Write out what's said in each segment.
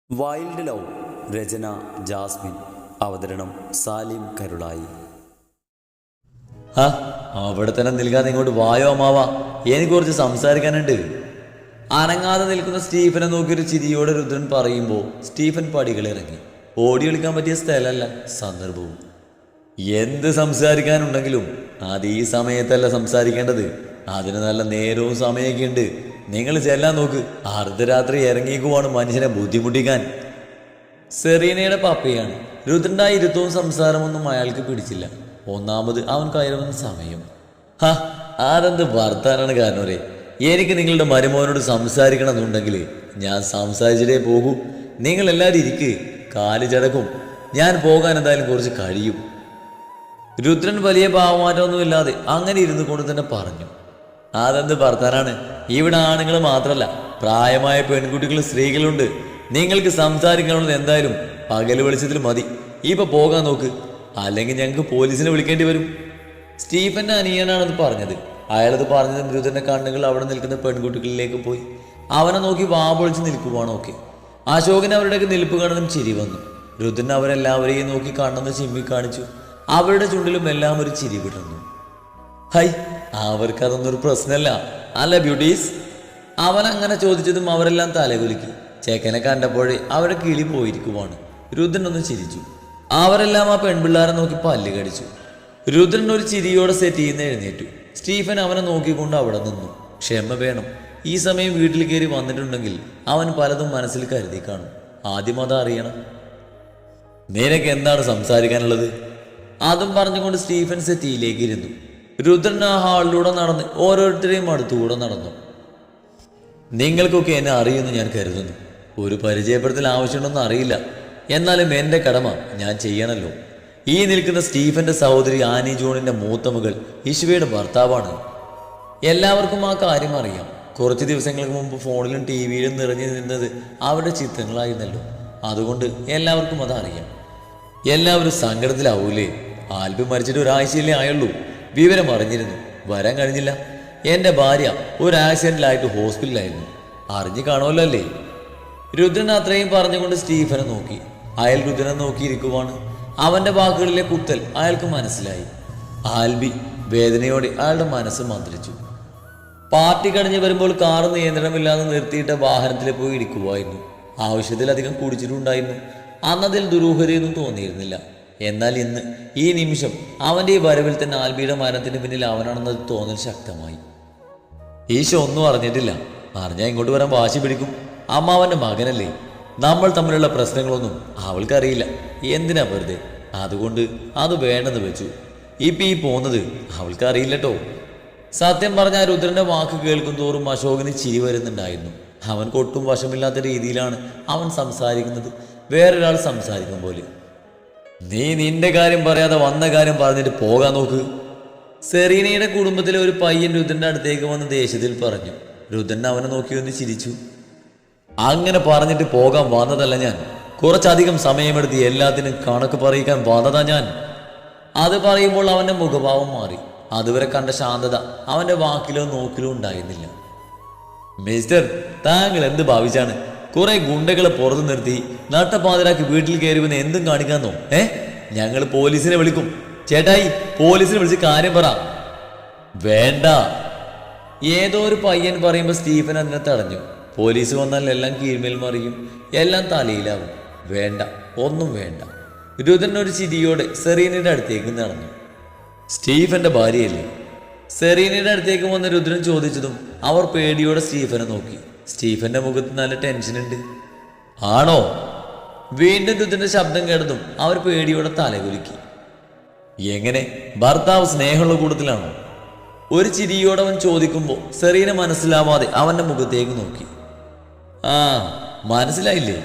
Wild love. രചന Jasmine. അവതരണം സാലിം കരുളായി. അവിടെ തന്നെ നിൽക്കാതെ ഇങ്ങോട്ട് വായോ അമ്മാവാ, എനിക്ക് കുറച്ച് സംസാരിക്കാനുണ്ട്. അനങ്ങാതെ നിൽക്കുന്ന സ്റ്റീഫനെ നോക്കിയൊരു ചിരിയോടെ രുദ്രൻ പറയുമ്പോൾ സ്റ്റീഫൻ പടികളിറങ്ങി. ഓടി കളിക്കാൻ പറ്റിയ സ്ഥലമല്ല സന്ദർഭവും. എന്ത് സംസാരിക്കാനുണ്ടെങ്കിലും അത് ഈ സമയത്തല്ല സംസാരിക്കേണ്ടത്. അതിന് നല്ല നേരവും സമയമൊക്കെ ഉണ്ട്. നിങ്ങൾ ചെല്ലാൻ നോക്ക്. അർദ്ധരാത്രി ഇറങ്ങിക്കുവാണ് മനുഷ്യനെ ബുദ്ധിമുട്ടിക്കാൻ. സെറീനയുടെ പപ്പയാണ്. രുദ്രൻ്റെ ഇരുത്തവും സംസാരമൊന്നും അയാൾക്ക് പിടിച്ചില്ല. ഒന്നാമത് അവൻ കയറുന്ന സമയം. അതെന്ത് വർത്താനാണ് കാരണവരെ. എനിക്ക് നിങ്ങളുടെ മരുമോനോട് സംസാരിക്കണമെന്നുണ്ടെങ്കിൽ ഞാൻ സംസാരിച്ചിട്ടേ പോകൂ. നിങ്ങളെല്ലാവരും ഇരിക്ക്, കാല് ചടക്കും. ഞാൻ പോകാൻ എന്തായാലും കുറച്ച് കഴിയും. രുദ്രൻ വലിയ ഭാവമാറ്റമൊന്നുമില്ലാതെ അങ്ങനെ ഇരുന്നു കൊണ്ട് തന്നെ പറഞ്ഞു. അതെന്ത് വർത്താനാണ്. ഇവിടെ ആണുങ്ങൾ മാത്രമല്ല, പ്രായമായ പെൺകുട്ടികളും സ്ത്രീകളുണ്ട്. നിങ്ങൾക്ക് സംസാരിക്കാനുള്ളത് എന്തായാലും പകൽ വെളിച്ചത്തിൽ മതി. ഇപ്പൊ പോകാൻ നോക്ക്, അല്ലെങ്കിൽ ഞങ്ങൾക്ക് പോലീസിനെ വിളിക്കേണ്ടി വരും. സ്റ്റീഫന്റെ അനിയനാണെന്ന് പറഞ്ഞത്. അയാളത് പറഞ്ഞതും രുദ്രന്റെ കണ്ണുകൾ അവിടെ നിൽക്കുന്ന പെൺകുട്ടികളിലേക്ക് പോയി. അവനെ നോക്കി വാപൊളിച്ച് നിൽക്കുവാണ്. ഓക്കെ. അശോകൻ അവരുടെയൊക്കെ നിൽപ്പ് കാണുന്നതും ചിരി വന്നു. രുദ്രൻ അവരെല്ലാവരെയും നോക്കി കണ്ണെന്ന് ചിമ്മി കാണിച്ചു. അവരുടെ ചുണ്ടിലും എല്ലാം ഒരു ചിരി വിടുന്നു. ഹൈ, അവർക്കതൊന്നൊരു പ്രശ്നമല്ല അല്ല ബ്യൂട്ടീസ്? അവൻ അങ്ങനെ ചോദിച്ചതും അവരെല്ലാം തലകുലുക്കി. ചേക്കനെ കണ്ടപ്പോഴേ അവരെ കിളി പോയിരിക്കുവാണ്. രുദ്രൻ ഒന്ന് ചിരിച്ചു. അവരെല്ലാം ആ പെൺപിള്ളാരെ നോക്കി പല്ല് കടിച്ചു. രുദ്രൻ ഒരു ചിരിയോടെ സെറ്റ് ചെയ്യുന്ന എഴുന്നേറ്റു. സ്റ്റീഫൻ അവനെ നോക്കിക്കൊണ്ട് അവിടെ നിന്നു. ക്ഷമ വേണം. ഈ സമയം വീട്ടിൽ കയറി വന്നിട്ടുണ്ടെങ്കിൽ അവൻ പലതും മനസ്സിൽ കരുതി കാണും. ആദ്യം അത് അറിയണം. നിനക്ക് എന്താണ് സംസാരിക്കാനുള്ളത്? അതും പറഞ്ഞുകൊണ്ട് സ്റ്റീഫൻ സെറ്റിയിലേക്ക് ഇരുന്നു. രുദ്രൻ ആ ഹാളിലൂടെ നടന്ന് ഓരോരുത്തരെയും അടുത്തുകൂടെ നടന്നു. നിങ്ങൾക്കൊക്കെ എന്നെ അറിയുമെന്ന് ഞാൻ കരുതുന്നു. ഒരു പരിചയപ്പെടുത്തൽ ആവശ്യമുണ്ടെന്ന് അറിയില്ല. എന്നാലും എൻ്റെ കടമ ഞാൻ ചെയ്യണമല്ലോ. ഈ നിൽക്കുന്ന സ്റ്റീഫന്റെ സഹോദരി ആനി ജോണിന്റെ മൂത്ത മകൾ ഇഷ്വയുടെ ഭർത്താവാണ്. എല്ലാവർക്കും ആ കാര്യം അറിയാം. കുറച്ച് ദിവസങ്ങൾക്ക് മുമ്പ് ഫോണിലും ടി വിയിലും നിറഞ്ഞു നിന്നത് അവരുടെ ചിത്രങ്ങളായിരുന്നല്ലോ. അതുകൊണ്ട് എല്ലാവർക്കും അതറിയാം. എല്ലാവരും സങ്കടത്തിലാവൂലേ? ആൽബി മരിച്ചിട്ട് ഒരാഴ്ചയിലേ ആയുള്ളൂ. വിവരം അറിഞ്ഞിരുന്നു, വരാൻ കഴിഞ്ഞില്ല. എൻ്റെ ഭാര്യ ഒരു ആക്സിഡന്റിലായിട്ട് ഹോസ്പിറ്റലായിരുന്നു. അറിഞ്ഞു കാണുമല്ലോ അല്ലേ? രുദ്രൻ അത്രയും പറഞ്ഞുകൊണ്ട് സ്റ്റീഫനെ നോക്കി. അയാൾ രുദ്രനെ നോക്കിയിരിക്കുവാണ്. അവന്റെ വാക്കുകളിലെ കുത്തൽ അയാൾക്ക് മനസ്സിലായി. ആൽബി വേദനയോടെ അയാളുടെ മനസ്സ് മന്ത്രിച്ചു. പാർട്ടി കഴിഞ്ഞ് വരുമ്പോൾ കാർ നിയന്ത്രണമില്ലാതെ നിർത്തിയിട്ട വാഹനത്തിൽ പോയി ഇരിക്കുവായിരുന്നു. ആവശ്യത്തിലധികം കുടിച്ചിട്ടുണ്ടായിരുന്നു. അന്നതിൽ ദുരൂഹതയൊന്നും തോന്നിയിരുന്നില്ല. എന്നാൽ ഇന്ന് ഈ നിമിഷം അവൻ്റെ ഈ വരവിൽ തന്നെ ആൽബിയുടെ മരണത്തിന് പിന്നിൽ അവനാണെന്നത് തോന്നൽ ശക്തമായി. ഈശോ ഒന്നും അറിഞ്ഞിട്ടില്ല. അറിഞ്ഞാൽ ഇങ്ങോട്ട് വരാൻ വാശി പിടിക്കും. അമ്മാവൻ്റെ മകനല്ലേ. നമ്മൾ തമ്മിലുള്ള പ്രശ്നങ്ങളൊന്നും അവൾക്കറിയില്ല. എന്തിനാ വെറുതെ? അതുകൊണ്ട് അത് വേണ്ടെന്ന് വെച്ചു. ഇപ്പം ഈ പോകുന്നത് അവൾക്കറിയില്ലട്ടോ. സത്യം പറഞ്ഞാൽ രുദ്രന്റെ വാക്ക് കേൾക്കും തോറും അശോകന് ചിരി വരുന്നുണ്ടായിരുന്നു. അവൻ ഒട്ടും വശമില്ലാത്ത രീതിയിലാണ് അവൻ സംസാരിക്കുന്നത്. വേറൊരാൾ സംസാരിക്കും പോലെ. നീ നിന്റെ കാര്യം പറയാതെ വന്ന കാര്യം പറഞ്ഞിട്ട് പോകാൻ നോക്ക്. സെറീനയുടെ കുടുംബത്തിലെ ഒരു പയ്യൻ രുദ്രന്റെ അടുത്തേക്ക് വന്ന് ദേഷ്യത്തിൽ പറഞ്ഞു. രുദ്രൻ അവനെ നോക്കി ഒന്ന് ചിരിച്ചു. അങ്ങനെ പറഞ്ഞിട്ട് പോകാൻ വന്നതല്ല ഞാൻ. കുറച്ചധികം സമയമെടുത്ത് എല്ലാത്തിനും കണക്ക് പറയിക്കാൻ വന്നതാ ഞാൻ. അത് പറയുമ്പോൾ അവന്റെ മുഖഭാവം മാറി. അതുവരെ കണ്ട ശാന്തത അവന്റെ വാക്കിലോ നോക്കിലോ ഉണ്ടായിരുന്നില്ല. മിസ്റ്റർ, താങ്കൾ എന്ത് ഭാവിച്ചാണ്? കുറെ ഗുണ്ടകളെ പുറത്തു നിർത്തി നട്ടപ്പാതിരാക്കി വീട്ടിൽ കയറിവന്ന് എന്തും കാണിക്കാന്നോ? ഞങ്ങൾ പോലീസിനെ വിളിക്കും. ചേട്ടായി, പോലീസിനെ വിളിച്ച് കാര്യം പറ. വേണ്ട. ഏതോ ഒരു പയ്യൻ പറയുമ്പോൾ സ്റ്റീഫൻ അതിനെ തടഞ്ഞു. പോലീസ് വന്നാൽ എല്ലാം കീഴ്മേൽ മറിയും, എല്ലാം തലയിലാവും. വേണ്ട, ഒന്നും വേണ്ട. രുദ്രൻ ഒരു ചിരിയോടെ സെറീനയുടെ അടുത്തേക്ക് നടന്നു. സ്റ്റീഫന്റെ ഭാര്യയല്ലേ? സെറീനയുടെ അടുത്തേക്ക് വന്ന് രുദ്രൻ ചോദിച്ചതും അവർ പേടിയോടെ സ്റ്റീഫനെ നോക്കി. സ്റ്റീഫന്റെ മുഖത്ത് നല്ല ടെൻഷനുണ്ട്. ആണോ? വീണ്ടും രുദ്രന്റെ ശബ്ദം കേട്ടതും അവർ പേടിയോടെ തലകുലുക്കി. എങ്ങനെ? ഭർത്താവ് സ്നേഹമുള്ള കൂട്ടത്തിലാണോ? ഒരു ചിരിയോടെ അവൻ ചോദിക്കുമ്പോൾ സെറീന മനസ്സിലാവാതെ അവന്റെ മുഖത്തേക്ക് നോക്കി. മനസ്സിലായില്ലേ?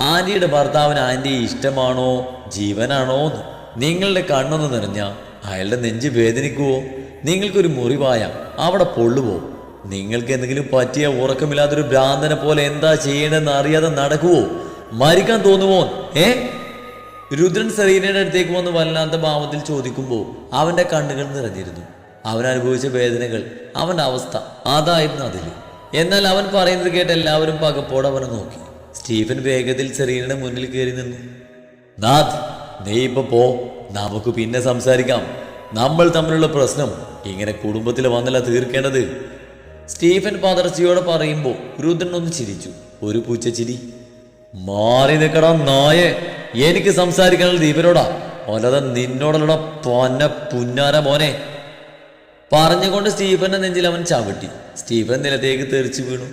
ആന്റിയുടെ ഭർത്താവിന് ആന്റിയെ ഇഷ്ടമാണോ ജീവനാണോ എന്ന്. നിങ്ങളുടെ കണ്ണൊന്ന് നിറഞ്ഞ അയാളുടെ നെഞ്ച് വേദനിക്കുവോ? നിങ്ങൾക്കൊരു മുറിവായ അവിടെ പൊള്ളുവോ? നിങ്ങൾക്ക് എന്തെങ്കിലും പറ്റിയ ഉറക്കമില്ലാത്തൊരു ഭ്രാന്തനെ പോലെ എന്താ ചെയ്യേണ്ടതെന്ന് അറിയാതെ നടക്കുവോ? മരിക്കാൻ തോന്നുമോ? രുദ്രൻ സെറീനയുടെ അടുത്തേക്ക് വന്ന് വല്ലാത്ത ഭാവത്തിൽ ചോദിക്കുമ്പോൾ അവന്റെ കണ്ണുകൾ നിറഞ്ഞിരുന്നു. അവൻ അനുഭവിച്ച വേദനകൾ, അവന്റെ അവസ്ഥ അതായിരുന്നു അതിൽ. എന്നാൽ അവൻ പറയുന്നത് കേട്ട് എല്ലാവരും പകപ്പോടെ അവനെ നോക്കി. സ്റ്റീഫൻ വേഗത്തിൽ സെറീനയുടെ മുന്നിൽ കയറി നിന്നു. നാഥ്, നീ ഇപ്പൊ പോ, നമുക്ക് പിന്നെ സംസാരിക്കാം. നമ്മൾ തമ്മിലുള്ള പ്രശ്നം ഇങ്ങനെ കുടുംബത്തിൽ വന്നല്ല തീർക്കേണ്ടത്. സ്റ്റീഫൻ പതർച്ചയോടെ പറയുമ്പോൾ രുദ്രൻ ഒന്ന് ചിരിച്ചു, ഒരു പൂച്ചച്ചിരി. മാറി നിൽക്കടാ നായെ, എനിക്ക് സംസാരിക്കാനുള്ള ദീപനോടാ, അല്ലാതെ നിന്നോടുള്ള പൊന്ന പുന്നാര മോനെ. പറഞ്ഞുകൊണ്ട് സ്റ്റീഫന്റെ നെഞ്ചിൽ അവൻ ചവിട്ടി. സ്റ്റീഫൻ നിലത്തേക്ക് തെറിച്ചു വീണു.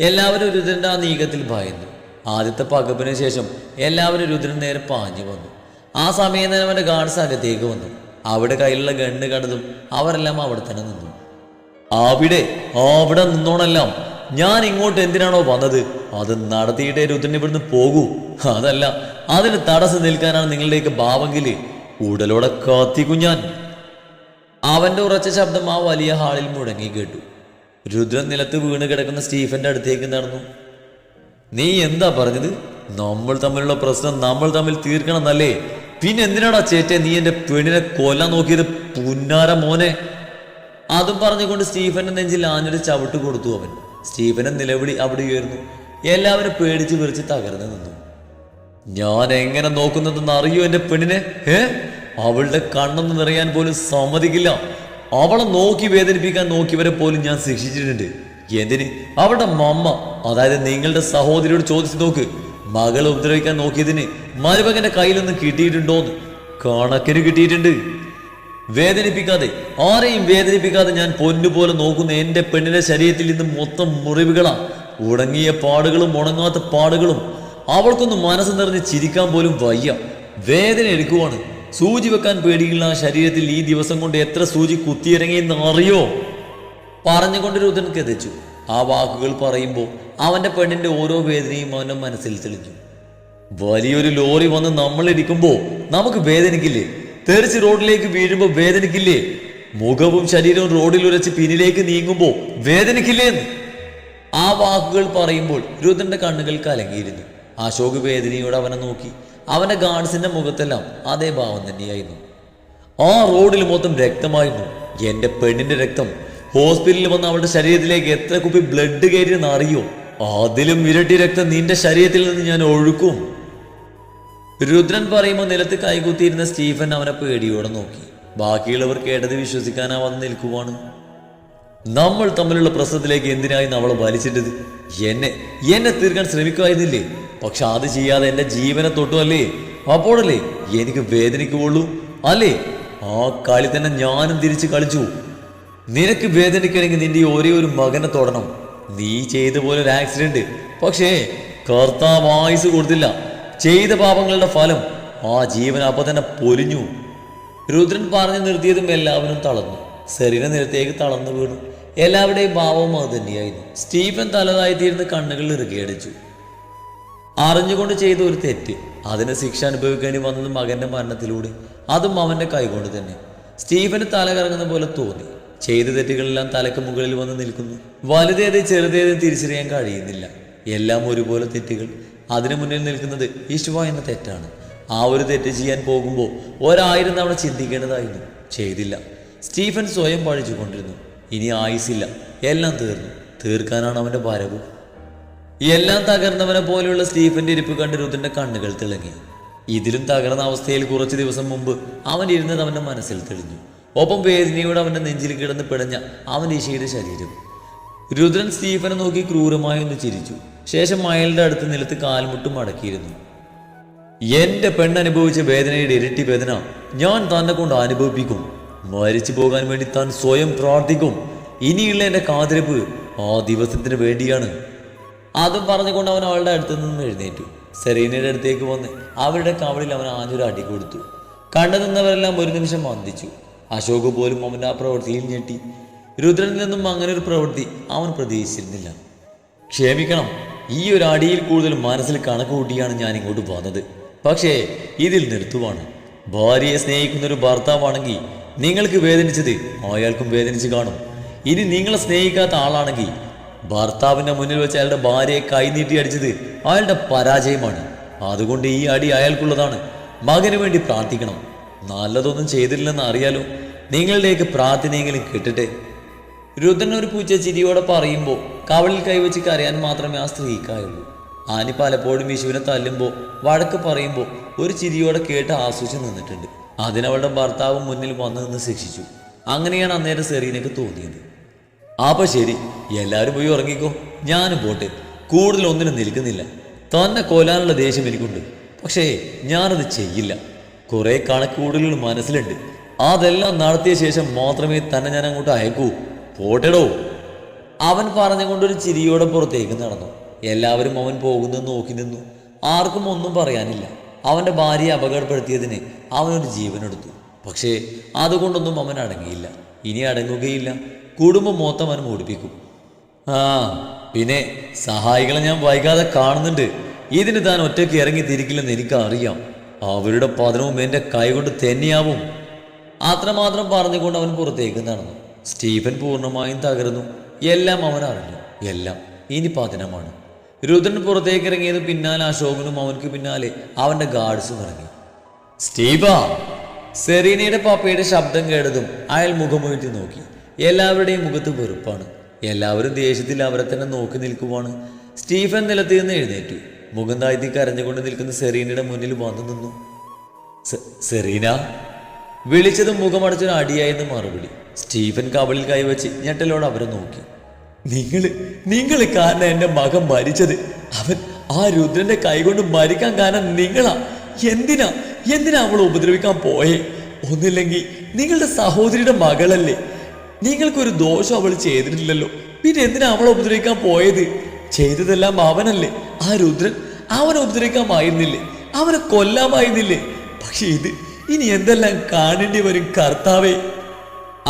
എല്ലാവരും രുദ്രന്റെ ആ നീക്കത്തിൽ ഭയന്നു. ആദ്യത്തെ പകപ്പിന് ശേഷം എല്ലാവരും രുദ്രൻ നേരെ പാഞ്ഞു വന്നു. ആ സമയം തന്നെ അവന്റെ ഗാർഡ്സ് അകത്തേക്ക് വന്നു. അവിടെ കയ്യിലുള്ള ഗണ്ണ് കണ്ടതും അവരെല്ലാം അവിടെ തന്നെ നിന്നു. അവിടെ നിന്നോണെല്ലാം, ഞാൻ ഇങ്ങോട്ട് എന്തിനാണോ വന്നത് അത് നടത്തിയിട്ടേ രുദ്രൻ ഇവിടുന്ന് പോകൂ. അതല്ല, അതിന് തടസ്സം നിൽക്കാനാണ് നിങ്ങളുടെയൊക്കെ ഭാവമെങ്കില് ഉടലോടെ കാത്തിക്കും ഞാൻ. അവന്റെ ഉറച്ച ശബ്ദം ആ വലിയ ഹാളിൽ മുഴങ്ങി കേട്ടു. രുദ്രൻ നിലത്ത് വീണ് കിടക്കുന്ന സ്റ്റീഫന്റെ അടുത്തേക്ക് നടന്നു. നീ എന്താ പറഞ്ഞത്? നമ്മൾ തമ്മിലുള്ള പ്രശ്നം നമ്മൾ തമ്മിൽ തീർക്കണം എന്നല്ലേ? പിന്നെ എന്തിനാടാ ചേറ്റെ നീ എന്റെ പെണ്ണിനെ കൊല്ലാൻ നോക്കിയത്, പുന്നാര മോനെ? അതും പറഞ്ഞുകൊണ്ട് സ്റ്റീഫന്റെ നെഞ്ചിൽ ആഞ്ഞൊരു ചവിട്ട് കൊടുത്തു അവൻ. സ്റ്റീഫന്റെ നിലവിളി അവിടെ ഉയർന്നു. എല്ലാവരും പേടിച്ച് വിറിച്ച് തകർന്നു നിന്നു. ഞാൻ എങ്ങനെ നോക്കുന്നതെന്ന് അറിയോ എന്റെ പെണ്ണിനെ? അവളുടെ കണ്ണൊന്ന് നിറയാൻ പോലും സമ്മതിക്കില്ല. അവളെ നോക്കി വേദനിപ്പിക്കാൻ നോക്കിയവരെ പോലും ഞാൻ ശിക്ഷിച്ചിട്ടുണ്ട്. എന്തിന്? അവളുടെ മമ്മ, അതായത് നിങ്ങളുടെ സഹോദരിയോട് ചോദിച്ചു നോക്ക്. മകളെ ഉപദ്രവിക്കാൻ നോക്കിയതിന് മരുമകന്റെ കയ്യിലൊന്നും കിട്ടിയിട്ടുണ്ടോന്ന്. കണക്കിന് കിട്ടിയിട്ടുണ്ട്. വേദനിപ്പിക്കാതെ, ആരെയും വേദനിപ്പിക്കാതെ ഞാൻ പൊന്നുപോലെ നോക്കുന്ന എന്റെ പെണ്ണിന്റെ ശരീരത്തിൽ നിന്ന് മൊത്തം മുറിവുകളാ, ഉണങ്ങിയ പാടുകളും ഉണങ്ങാത്ത പാടുകളും. അവൾക്കൊന്നും മനസ്സ് നിറഞ്ഞ് ചിരിക്കാൻ പോലും വയ്യ. വേദന എടുക്കുവാണ്. സൂചി വെക്കാൻ പേടിയുള്ള ആ ശരീരത്തിൽ ഈ ദിവസം കൊണ്ട് എത്ര സൂചി കുത്തിയിറങ്ങിയെന്ന് അറിയോ? പറഞ്ഞുകൊണ്ട് രുദ്രൻ കെതച്ചു. ആ വാക്കുകൾ പറയുമ്പോൾ അവന്റെ പെണ്ണിന്റെ ഓരോ വേദനയും അവന്റെ മനസ്സിൽ തെളിഞ്ഞു. വലിയൊരു ലോറി വന്ന് നമ്മളിരിക്കുമ്പോ നമുക്ക് വേദനിക്കില്ലേ? തെറിച്ച് റോഡിലേക്ക് വീഴുമ്പോ വേദനിക്കില്ലേ? മുഖവും ശരീരവും റോഡിൽ ഉരച്ച് പിന്നിലേക്ക് നീങ്ങുമ്പോ വേദനിക്കില്ലേ? ആ വാക്കുകൾ പറയുമ്പോൾ രുദ്രന്റെ കണ്ണുകൾ കലങ്ങിയിരുന്നു. അശോക് വേദനയോടെ അവനെ നോക്കി. അവന്റെ ഗാർഡ്സിന്റെ മുഖത്തെല്ലാം അതേ ഭാവം തന്നെയായിരുന്നു. ആ റോഡിൽ മൊത്തം രക്തമായിരുന്നു, എന്റെ പെണ്ണിന്റെ രക്തം. ഹോസ്പിറ്റലിൽ വന്ന് അവളുടെ ശരീരത്തിലേക്ക് എത്ര കുപ്പി ബ്ലഡ് കയറിയെന്ന് അറിയോ? അതിലും ഇരട്ടി രക്തം നിന്റെ ശരീരത്തിൽ നിന്ന് ഞാൻ ഒഴുക്കും. രുദ്രൻ പറയുമ്പോൾ നിലത്ത് കൈകുത്തിയിരുന്ന സ്റ്റീഫൻ അവനെ പേടിയോടെ നോക്കി. ബാക്കിയുള്ളവർ കേട്ടത് വിശ്വസിക്കാനാവാതെ നിൽക്കുവാണ്. നമ്മൾ തമ്മിലുള്ള പ്രശ്നത്തിലേക്ക് എന്തിനായി അവളെ വലിച്ചിട്ടത്? എന്നെ തീർക്കാൻ ശ്രമിക്കുമായിരുന്നില്ലേ? പക്ഷെ അത് ചെയ്യാതെ എന്റെ ജീവനെ തൊട്ടു അല്ലേ? അപ്പോഴല്ലേ എനിക്ക് വേദനിക്കുള്ളൂ അല്ലേ? ആ കളി തന്നെ ഞാനും തിരിച്ച് കളിച്ചു. നിനക്ക് വേദനിക്കണമെങ്കിൽ നിന്റെ ഒരേ ഒരു മകനെ തൊടണം. നീ ചെയ്ത പോലെ ഒരു ആക്സിഡന്റ്, പക്ഷേ കർത്താവ് ആയുസ് കൊടുത്തില്ല. ചെയ്ത പാപങ്ങളുടെ ഫലം ആ ജീവൻ അപ്പൊ തന്നെ പൊലിഞ്ഞു. രുദ്രൻ പറഞ്ഞു നിർത്തിയതും എല്ലാവരും തളർന്നു. സെറീന നിലത്തേക്ക് തളർന്നു വീണു. എല്ലാവരുടെയും ഭാവവും അത് തന്നെയായിരുന്നു. സ്റ്റീഫൻ തലതായിത്തീരുന്ന കണ്ണുകൾ ഇറുകിയടിച്ചു. അറിഞ്ഞുകൊണ്ട് ചെയ്ത ഒരു തെറ്റ്, അതിന് ശിക്ഷ അനുഭവിക്കേണ്ടി വന്നത് മകന്റെ മരണത്തിലൂടെ, അതും അവന്റെ കൈകൊണ്ട് തന്നെ. സ്റ്റീഫന് തല കറങ്ങുന്ന പോലെ തോന്നി. ചെയ്ത തെറ്റുകളെല്ലാം തലക്ക് മുകളിൽ വന്ന് നിൽക്കുന്നു. വലുതേത് ചെറുതേത് തിരിച്ചറിയാൻ കഴിയുന്നില്ല. എല്ലാം ഒരുപോലെ തെറ്റുകൾ. അതിനു മുന്നിൽ നിൽക്കുന്നത് ഈശ്വ എന്ന തെറ്റാണ്. ആ ഒരു തെറ്റ് ചെയ്യാൻ പോകുമ്പോൾ 1000 തവണ ചിന്തിക്കേണ്ടതായിരുന്നു. ചെയ്തില്ല. സ്റ്റീഫൻ സ്വയം പഴിച്ചുകൊണ്ടിരുന്നു. ഇനി ആയുസില്ല, എല്ലാം തീർന്നു. തീർക്കാനാണ് അവന്റെ വരവ്. എല്ലാം തകർന്നവനെ പോലെയുള്ള സ്റ്റീഫന്റെ ഇരിപ്പ് കണ്ട് രുദ്രന്റെ കണ്ണുകൾ തിളങ്ങി. ഇതിലും തകർന്ന അവസ്ഥയിൽ കുറച്ചു ദിവസം മുമ്പ് അവൻ ഇരുന്നത് അവന്റെ മനസ്സിൽ തെളിഞ്ഞു. ഒപ്പം വേദനയോട് അവന്റെ നെഞ്ചിൽ കിടന്ന് പിടഞ്ഞ അവന്റെ ഈശയുടെ ശരീരം. രുദ്രൻ സ്റ്റീഫനെ നോക്കി ക്രൂരമായി ഒന്ന് ചിരിച്ചു. ശേഷം അയാളുടെ അടുത്ത് നിലത്ത് കാൽമുട്ടും മടക്കിയിരുന്നു. എന്റെ പെണ്ണനുഭവിച്ച വേദനയുടെ ഇരട്ടി വേദന ഞാൻ തന്നെ കൊണ്ട് അനുഭവിപ്പിക്കും. മരിച്ചു പോകാൻ വേണ്ടി താൻ സ്വയം പ്രാർത്ഥിക്കും. ഇനിയുള്ള എന്റെ കാത്തിരിപ്പ് ആ ദിവസത്തിന് വേണ്ടിയാണ്. അതും പറഞ്ഞുകൊണ്ട് അവൻ അവളുടെ അടുത്ത് നിന്ന് എഴുന്നേറ്റു. സെറീനയുടെ അടുത്തേക്ക് വന്ന് അവരുടെ കവളിൽ അവൻ ആഞ്ഞൊരു അടി കൊടുത്തു. കണ്ടു നിന്നവരെല്ലാം ഒരു നിമിഷം വന്ദിച്ചു. അശോക് പോലും അവന്റെ ആ പ്രവൃത്തിയിൽ ഞെട്ടി. രുദ്രനിൽ നിന്നും അങ്ങനെ ഒരു പ്രവൃത്തി അവൻ പ്രതീക്ഷിച്ചിരുന്നില്ല. ക്ഷമിക്കണം, ഈ ഒരു അടിയിൽ കൂടുതൽ മനസ്സിൽ കണക്ക് കൂട്ടിയാണ് ഞാൻ ഇങ്ങോട്ട് വന്നത്. പക്ഷേ ഇതിൽ നിർത്തുവാണ്. ഭാര്യയെ സ്നേഹിക്കുന്നൊരു ഭർത്താവാണെങ്കിൽ നിങ്ങൾക്ക് വേദനിച്ചത് അയാൾക്കും വേദനിച്ച് കാണും. ഇനി നിങ്ങളെ സ്നേഹിക്കാത്ത ആളാണെങ്കിൽ ഭർത്താവിന്റെ മുന്നിൽ വെച്ച് അയാളുടെ ഭാര്യയെ കൈനീട്ടി അടിച്ചത് അയാളുടെ പരാജയമാണ്. അതുകൊണ്ട് ഈ അടി അയാൾക്കുള്ളതാണ്. മകന് വേണ്ടി പ്രാർത്ഥിക്കണം. നല്ലതൊന്നും ചെയ്തില്ലെന്ന് അറിയാലോ. നിങ്ങളുടെയൊക്കെ പ്രാർത്ഥനയെങ്കിലും കിട്ടട്ടെ. രുദ്രൻ ഒരു പൂച്ച ചിരിയോടെ പറയുമ്പോൾ കവളിൽ കൈവച്ച് കരയാൻ മാത്രമേ ആ സ്ത്രീക്കായുള്ളൂ. ആനി പലപ്പോഴും വിഷുവിനെ തല്ലുമ്പോൾ വഴക്ക് പറയുമ്പോൾ ഒരു ചിരിയോടെ കേട്ട് ആസ്വദിച്ച് നിന്നിട്ടുണ്ട്. അതിനവളുടെ ഭർത്താവ് മുന്നിൽ വന്നു നിന്ന് ശിക്ഷിച്ചു. അങ്ങനെയാണ് അന്നേരം സെറീനക്ക് തോന്നിയത്. അപ്പൊ ശരി, എല്ലാവരും പോയി ഉറങ്ങിക്കോ, ഞാനും പോട്ടെ, കൂടുതൽ ഒന്നിനും നിൽക്കുന്നില്ല. തന്നെ കൊല്ലാനുള്ള ദേഷ്യം എനിക്കുണ്ട്, പക്ഷേ ഞാനത് ചെയ്യില്ല. കുറെ കണക്കൂടലുകൾ മനസ്സിലുണ്ട്, അതെല്ലാം നടത്തിയ ശേഷം മാത്രമേ തന്നെ ഞാൻ അങ്ങോട്ട് അയക്കൂ. പോട്ടെടോ. അവൻ പറഞ്ഞുകൊണ്ടൊരു ചിരിയോടെ പുറത്തേക്ക് നടന്നു. എല്ലാവരും അവൻ പോകുന്നത് നോക്കി നിന്നു. ആർക്കും ഒന്നും പറയാനില്ല. അവൻ്റെ ഭാര്യയെ അപകടപ്പെടുത്തിയതിന് അവനൊരു ജീവനെടുത്തു. പക്ഷേ അതുകൊണ്ടൊന്നും അവൻ അടങ്ങിയില്ല, ഇനി അടങ്ങുകയില്ല. കുടുംബം മൊത്തം അവൻ ഓടിപ്പിക്കും. പിന്നെ സഹായികളെ ഞാൻ വൈകാതെ കാണുന്നുണ്ട്. ഇതിന് താൻ ഒറ്റയ്ക്ക് ഇറങ്ങി തിരിക്കില്ലെന്ന് എനിക്കറിയാം. അവരുടെ പതനവും എൻ്റെ കൈകൊണ്ട് തന്നെയാവും. അത്രമാത്രം പറഞ്ഞുകൊണ്ട് അവൻ പുറത്തേക്ക് നടന്നു. സ്റ്റീഫൻ പൂർണ്ണമായും തകർന്നു. എല്ലാം അവൻ അറിഞ്ഞു. എല്ലാം ഇനി പതനമാണ്. രുദ്രൻ പുറത്തേക്ക് ഇറങ്ങിയത് പിന്നാലെ അശോകനും അവർക്ക് പിന്നാലെ അവൻ്റെ ഗാർഡ്സും ഇറങ്ങി. സ്റ്റീഫ! സെറീനയുടെ പപ്പയുടെ ശബ്ദം കേട്ടതും അയാൾ മുഖമുയർത്തി നോക്കി. എല്ലാവരുടെയും മുഖത്ത് വെറുപ്പാണ്. എല്ലാവരും ദേഷ്യത്തിൽ അവരെ തന്നെ നോക്കി നിൽക്കുവാണ്. സ്റ്റീഫൻ നിലത്ത് നിന്ന് എഴുന്നേറ്റു. മുഖം താഴ്ത്തി കരഞ്ഞുകൊണ്ട് നിൽക്കുന്ന സെറീനയുടെ മുന്നിൽ വന്നു നിന്നു. സെറീന! വിളിച്ചതും മുഖമടച്ചൊരു അടിയായിരുന്നു മറുപടി. സ്റ്റീഫൻ കവളിൽ കൈവച്ച് ഞെട്ടലോടെ അവരെ നോക്കി. നിങ്ങൾ കാരണം എൻ്റെ മകൻ മരിച്ചത്. അവൻ ആ രുദ്രന്റെ കൈകൊണ്ട് മരിക്കാൻ കാരണം നിങ്ങളാ. എന്തിനാ അവൾ ഉപദ്രവിക്കാൻ പോയേ? ഒന്നില്ലെങ്കിൽ നിങ്ങളുടെ സഹോദരിയുടെ മകളല്ലേ? നിങ്ങൾക്കൊരു ദോഷം അവൾ ചെയ്തിട്ടില്ലല്ലോ, പിന്നെ എന്തിനാ അവളെ ഉപദ്രവിക്കാൻ പോയത്? ചെയ്തതെല്ലാം അവനല്ലേ, ആ രുദ്രൻ. അവനെ ഉപദ്രവിക്കാമായിരുന്നില്ലേ? അവനെ കൊല്ലാമായിരുന്നില്ലേ? പക്ഷെ ഇനി എന്തെല്ലാം കാണേണ്ടി വരും കർത്താവേ.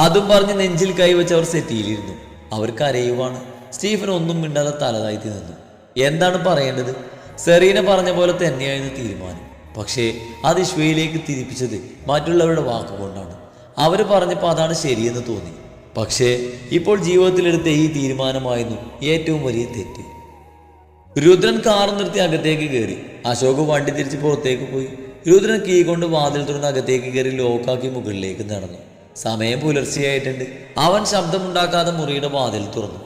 അതും പറഞ്ഞ് നെഞ്ചിൽ കൈവച്ച് അവർ സെറ്റിയിലിരുന്നു. അവർ കരയുവാണ്. സ്റ്റീഫൻ ഒന്നും മിണ്ടാതെ തലതാഴ്ത്തി നിന്നു. എന്താണ് പറയേണ്ടത്? സെറീന പറഞ്ഞ പോലെ തന്നെയായിരുന്നു തീരുമാനം. പക്ഷേ അത് ഇഷ്വയിലേക്ക് തിരിപ്പിച്ചത് മറ്റുള്ളവരുടെ വാക്കുകൊണ്ടാണ്. അവർ പറഞ്ഞപ്പോൾ അതാണ് ശരിയെന്ന് തോന്നി. പക്ഷേ ഇപ്പോൾ ജീവിതത്തിലെടുത്ത ഈ തീരുമാനമായിരുന്നു ഏറ്റവും വലിയ തെറ്റ്. രുദ്രൻ കാർ നിർത്തി അകത്തേക്ക് കയറി. അശോക് വണ്ടി തിരിച്ച് പുറത്തേക്ക് പോയി. രുദ്രൻ കീ കൊണ്ട് വാതിൽ തുറന്ന് അകത്തേക്ക് കയറി ലോക്കാക്കി മുകളിലേക്ക് നടന്നു. സമയം പുലർച്ചെയായിട്ടുണ്ട്. അവൻ ശബ്ദമുണ്ടാക്കാതെ മുറിയുടെ വാതിൽ തുറന്നു.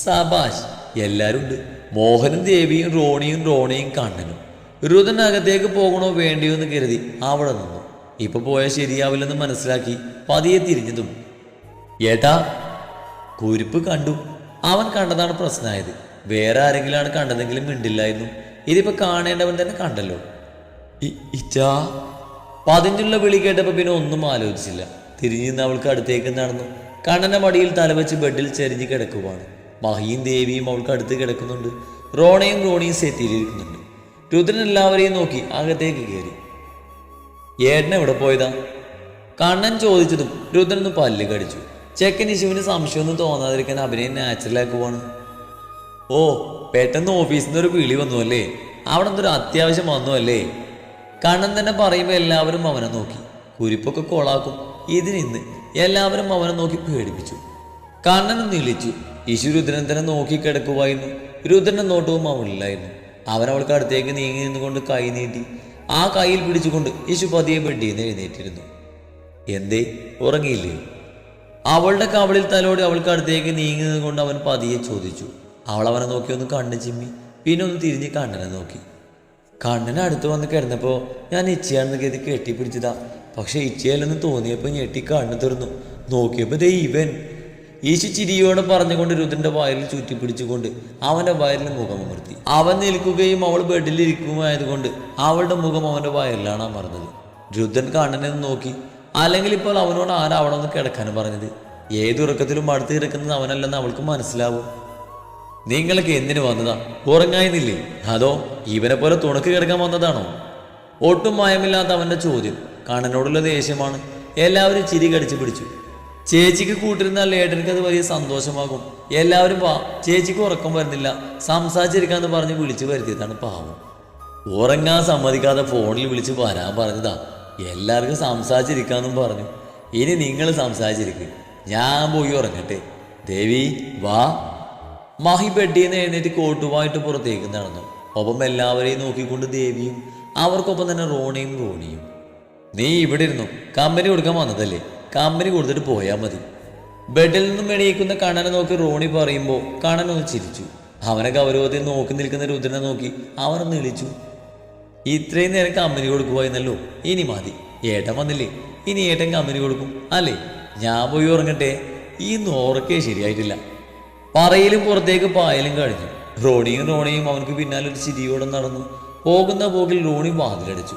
സബാഷ്, എല്ലാവരും ഉണ്ട്. മോഹനും ദേവിയും റോണിയും കണ്ണനും. രുദ്രൻ അകത്തേക്ക് പോകണോ വേണ്ടിയോ എന്ന് കരുതി അവിടെ നിന്നു. ഇപ്പൊ പോയാൽ ശരിയാവില്ലെന്ന് മനസ്സിലാക്കി പതിയെ തിരിഞ്ഞതും, ഏട്ടാ! കുരിപ്പ് കണ്ടു. അവൻ കണ്ടതാണ് പ്രശ്നമായത്. വേറെ ആരെങ്കിലാണ് കണ്ടതെങ്കിലും മിണ്ടില്ലായിരുന്നു. ഇതിപ്പോ കാണേണ്ടവൻ തന്നെ കണ്ടല്ലോ. ഇച്ചാ! പതിഞ്ഞുള്ള വിളി കേട്ടപ്പോ പിന്നെ ഒന്നും ആലോചിച്ചില്ല. തിരിഞ്ഞു നിന്ന് അവൾക്ക് അടുത്തേക്ക് നടന്നു. കണ്ണന്റെ മടിയിൽ തലവെച്ച് ബെഡിൽ ചെരിഞ്ഞ് കിടക്കുവാണ്. മഹിയും ദേവിയും അവൾക്ക് അടുത്ത് കിടക്കുന്നുണ്ട്. റോണിയും സെറ്റിയിലിരിക്കുന്നുണ്ട്. രുദ്രൻ എല്ലാവരെയും നോക്കി അകത്തേക്ക് കയറി. ഏട്ടൻ എവിടെ പോയതാ? കണ്ണൻ ചോദിച്ചതും രുദ്രൻ ഒന്ന് പല്ല് കടിച്ചു. ചെക്കൻ ഇശുവിന് സംശയമൊന്നും തോന്നാതിരിക്കാൻ അഭിനയം നാച്ചുറലാക്കുവാണ്. ഓ, പെട്ടെന്ന് ഓഫീസിൽ നിന്ന് ഒരു വിളി വന്നു അല്ലേ? അവിടെ എന്തൊരു അത്യാവശ്യം വന്നു അല്ലേ? കണ്ണൻ തന്നെ പറയുമ്പോൾ എല്ലാവരും അവനെ നോക്കി. കുരിപ്പൊക്കെ കൊളാക്കും. ഇതിനിന്ന് എല്ലാവരും അവനെ നോക്കി പേടിപ്പിച്ചു. കണ്ണനൊന്ന് ഇളിച്ചു. ഇശു രുദ്രൻ തന്നെ നോക്കി കിടക്കുവായിരുന്നു. രുദ്രന്റെ നോട്ടവും അവളിലായിരുന്നു. അവൻ അവൾക്ക് അടുത്തേക്ക് നീങ്ങി നിന്നുകൊണ്ട് കൈ നീട്ടി. ആ കയ്യിൽ പിടിച്ചുകൊണ്ട് ഇശു പതിയെ ബെഡിൽ നിന്ന് എഴുന്നേറ്റിരുന്നു. എന്തേ, ഉറങ്ങിയില്ലേ? അവളുടെ കവളിൽ തലോടി അവൾക്ക് അടുത്തേക്ക് നീങ്ങി നിന്നുകൊണ്ട് അവൻ പതിയെ ചോദിച്ചു. അവൾ അവനെ നോക്കി ഒന്ന് കണ്ണ് ചിമ്മി. പിന്നെ ഒന്ന് തിരിഞ്ഞ് കണ്ണനെ നോക്കി. കണ്ണനെ അടുത്ത് വന്ന് കിടന്നപ്പോൾ ഞാൻ ഇച്ചയാണെന്ന് കരുതി കെട്ടിപ്പിടിച്ചതാ. പക്ഷെ ഇച്ചയല്ലെന്ന് തോന്നിയപ്പോൾ ഞെട്ടി കണ്ണു തുറന്നു. നോക്കിയപ്പോൾ ദേ ഇവൻ. ഈശു ചിരിയോടെ പറഞ്ഞുകൊണ്ട് രുദ്രന്റെ വയറിൽ ചുറ്റിപ്പിടിച്ചുകൊണ്ട് അവന്റെ വയറിൽ മുഖമമർത്തി. അവൻ നിൽക്കുകയും അവൾ ബെഡിലിരിക്കുകയുമായതുകൊണ്ട് അവളുടെ മുഖം അവന്റെ വയറിലാണ് അമർന്നത്. രുദ്രൻ കണ്ണനെ നോക്കി. അല്ലെങ്കിൽ ഇപ്പോൾ അവനോട് ആരാ ഒന്ന് കിടക്കാനും പറഞ്ഞത്? ഏതുറക്കത്തിലും അടുത്ത് കിടക്കുന്നത് അവനല്ലെന്ന് അവൾക്ക് മനസ്സിലാവും. നിങ്ങളൊക്കെ എന്തിനു വന്നതാ? ഉറങ്ങായിരുന്നില്ലേ? അതോ ഇവനെ പോലെ തുണക്ക് കിടക്കാൻ വന്നതാണോ? ഒട്ടും മയമില്ലാത്ത അവന്റെ ചോദ്യം കണ്ണനോടുള്ള ദേഷ്യമാണ്. എല്ലാവരും ചിരി കടിച്ചു പിടിച്ചു. ചേച്ചിക്ക് കൂട്ടിരുന്നാൽ ഏട്ടനക്ക് അത് വലിയ സന്തോഷമാകും. എല്ലാവരും വാ, ചേച്ചിക്ക് ഉറക്കം വരുന്നില്ല, സംസാരിച്ചിരിക്കാന്ന് പറഞ്ഞ് വിളിച്ചു വരുത്തിയതാണ് പാവം. ഉറങ്ങാൻ സമ്മതിക്കാതെ ഫോണിൽ വിളിച്ച് വരാൻ പറഞ്ഞതാ. എല്ലാവർക്കും സംസാരിച്ചിരിക്കാന്നും പറഞ്ഞു. ഇനി നിങ്ങൾ സംസാരിച്ചിരിക്കും, ഞാൻ പോയി ഉറങ്ങട്ടെ. ദേവി വാ. മഹി ബെഡിൽ നിന്ന് എഴുന്നേറ്റ് കോട്ടുമായിട്ട് പുറത്തേക്ക് നടന്നു. ഒപ്പം എല്ലാവരെയും നോക്കിക്കൊണ്ട് ദേവിയും അവർക്കൊപ്പം തന്നെ റോണിയും. നീ ഇവിടെ ഇരുന്നു, കമ്പനി കൊടുക്കാൻ വന്നതല്ലേ, കമ്പനി കൊടുത്തിട്ട് പോയാൽ മതി. ബെഡിൽ നിന്നും എണീക്കുന്ന കണ്ണനെ നോക്കി റോണി പറയുമ്പോൾ കണ്ണനൊന്ന് ചിരിച്ചു. അവനെ ഗൗരവത്തിൽ നോക്കി നിൽക്കുന്ന രുദ്രനെ നോക്കി അവനൊന്ന് ഇളിച്ചു. ഇത്രയും നേരം കമ്പനി കൊടുക്കുമായിരുന്നല്ലോ, ഇനി മതി. ഏട്ടൻ വന്നില്ലേ, ഇനി ഏട്ടൻ കമ്പനി കൊടുക്കും അല്ലേ? ഞാൻ പോയി ഉറങ്ങട്ടെ, ഈ നോറൊക്കെ ശരിയായിട്ടില്ല. പറയിലും പുറത്തേക്ക് പായലും കഴിഞ്ഞു. റോണിയും അവനക്ക് പിന്നാലെ ഒരു ചിരിയോടെ നടന്നു. പോകുന്ന പോകിൽ റോണി വാതിലടിച്ചു.